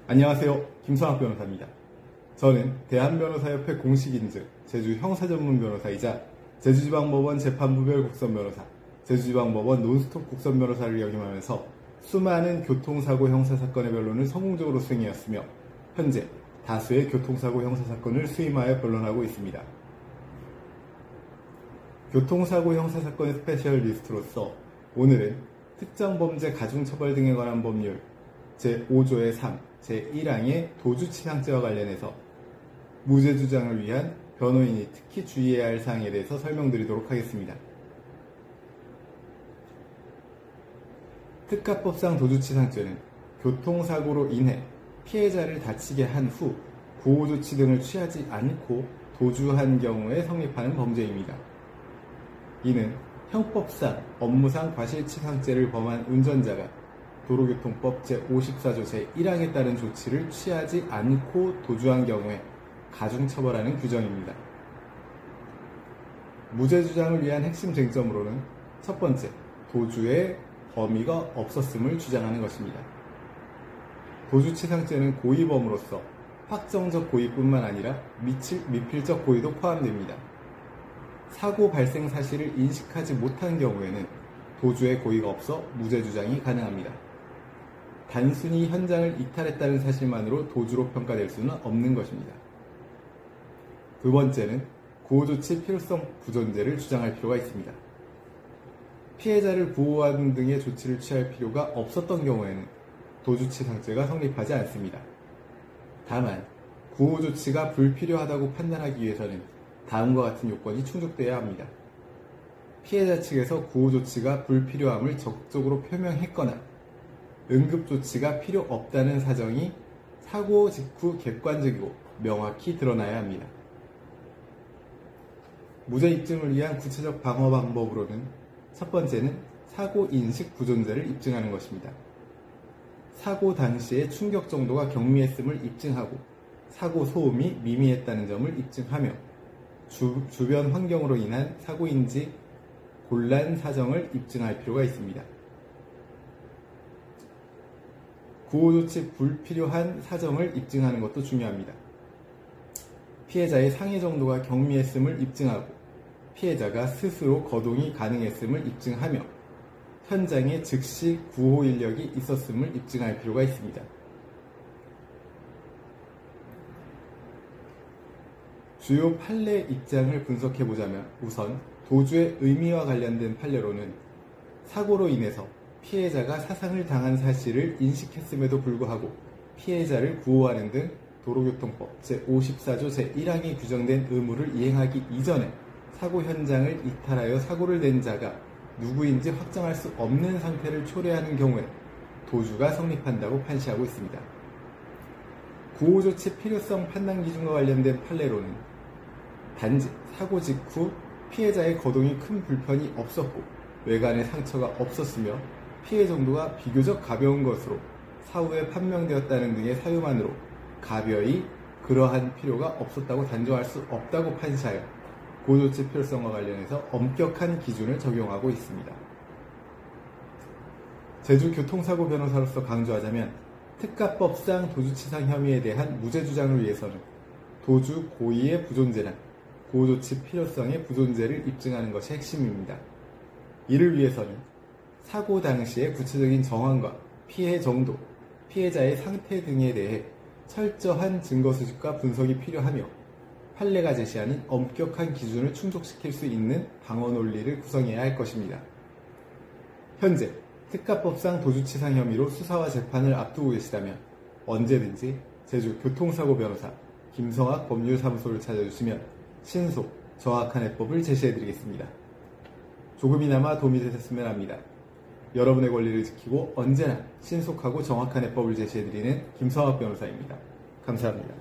안녕하세요. 김성학 변호사입니다. 저는 대한변호사협회 공식인증 제주 형사전문 변호사이자 제주지방법원 재판부별 국선변호사, 제주지방법원 논스톱 국선변호사를 역임하면서 수많은 교통사고 형사사건의 변론을 성공적으로 수행해왔으며 현재 다수의 교통사고 형사사건을 수임하여 변론하고 있습니다. 교통사고 형사사건의 스페셜리스트로서 오늘은 특정범죄 가중처벌 등에 관한 법률 제5조의 3, 제1항의 도주치상죄와 관련해서 무죄 주장을 위한 변호인이 특히 주의해야 할 사항에 대해서 설명드리도록 하겠습니다. 특가법상 도주치상죄는 교통사고로 인해 피해자를 다치게 한 후 구호조치 등을 취하지 않고 도주한 경우에 성립하는 범죄입니다. 이는 형법상 업무상 과실치상죄를 범한 운전자가 도로교통법 제54조 제1항에 따른 조치를 취하지 않고 도주한 경우에 가중처벌하는 규정입니다. 무죄 주장을 위한 핵심 쟁점으로는 첫 번째, 도주의 범위가 없었음을 주장하는 것입니다. 도주치상죄는 고의범으로서 확정적 고의뿐만 아니라 미필적 고의도 포함됩니다. 사고 발생 사실을 인식하지 못한 경우에는 도주의 고의가 없어 무죄 주장이 가능합니다. 단순히 현장을 이탈했다는 사실만으로 도주로 평가될 수는 없는 것입니다. 두 번째는 구호조치 필요성 부존재를 주장할 필요가 있습니다. 피해자를 구호하는 등의 조치를 취할 필요가 없었던 경우에는 도주치상죄가 성립하지 않습니다. 다만 구호조치가 불필요하다고 판단하기 위해서는 다음과 같은 요건이 충족되어야 합니다. 피해자 측에서 구호조치가 불필요함을 적극적으로 표명했거나 응급조치가 필요 없다는 사정이 사고 직후 객관적이고 명확히 드러나야 합니다. 무죄 입증을 위한 구체적 방어 방법으로는 첫 번째는 사고 인식 부존재를 입증하는 것입니다. 사고 당시의 충격 정도가 경미했음을 입증하고 사고 소음이 미미했다는 점을 입증하며 주변 환경으로 인한 사고인지 곤란 사정을 입증할 필요가 있습니다. 구호조치 불필요한 사정을 입증하는 것도 중요합니다. 피해자의 상해 정도가 경미했음을 입증하고 피해자가 스스로 거동이 가능했음을 입증하며 현장에 즉시 구호 인력이 있었음을 입증할 필요가 있습니다. 주요 판례 입장을 분석해보자면 우선 도주의 의미와 관련된 판례로는 사고로 인해서 피해자가 사상을 당한 사실을 인식했음에도 불구하고 피해자를 구호하는 등 도로교통법 제54조 제1항에 규정된 의무를 이행하기 이전에 사고 현장을 이탈하여 사고를 낸 자가 누구인지 확정할 수 없는 상태를 초래하는 경우에 도주가 성립한다고 판시하고 있습니다. 구호조치 필요성 판단 기준과 관련된 판례로는 단지 사고 직후 피해자의 거동이 큰 불편이 없었고 외관에 상처가 없었으며 피해 정도가 비교적 가벼운 것으로 사후에 판명되었다는 등의 사유만으로 가벼이 그러한 필요가 없었다고 단정할 수 없다고 판시하여 구호조치 필요성과 관련해서 엄격한 기준을 적용하고 있습니다. 제주 교통사고 변호사로서 강조하자면 특가법상 도주치상 혐의에 대한 무죄 주장을 위해서는 도주 고의의 부존재나 구호조치 필요성의 부존재를 입증하는 것이 핵심입니다. 이를 위해서는 사고 당시의 구체적인 정황과 피해 정도, 피해자의 상태 등에 대해 철저한 증거 수집과 분석이 필요하며 판례가 제시하는 엄격한 기준을 충족시킬 수 있는 방어 논리를 구성해야 할 것입니다. 현재 특가법상 도주치상 혐의로 수사와 재판을 앞두고 계시다면 언제든지 제주 교통사고 변호사 김성학 법률사무소를 찾아주시면 신속, 정확한 해법을 제시해드리겠습니다. 조금이나마 도움이 되셨으면 합니다. 여러분의 권리를 지키고 언제나 신속하고 정확한 해법을 제시해드리는 김성학 변호사입니다. 감사합니다.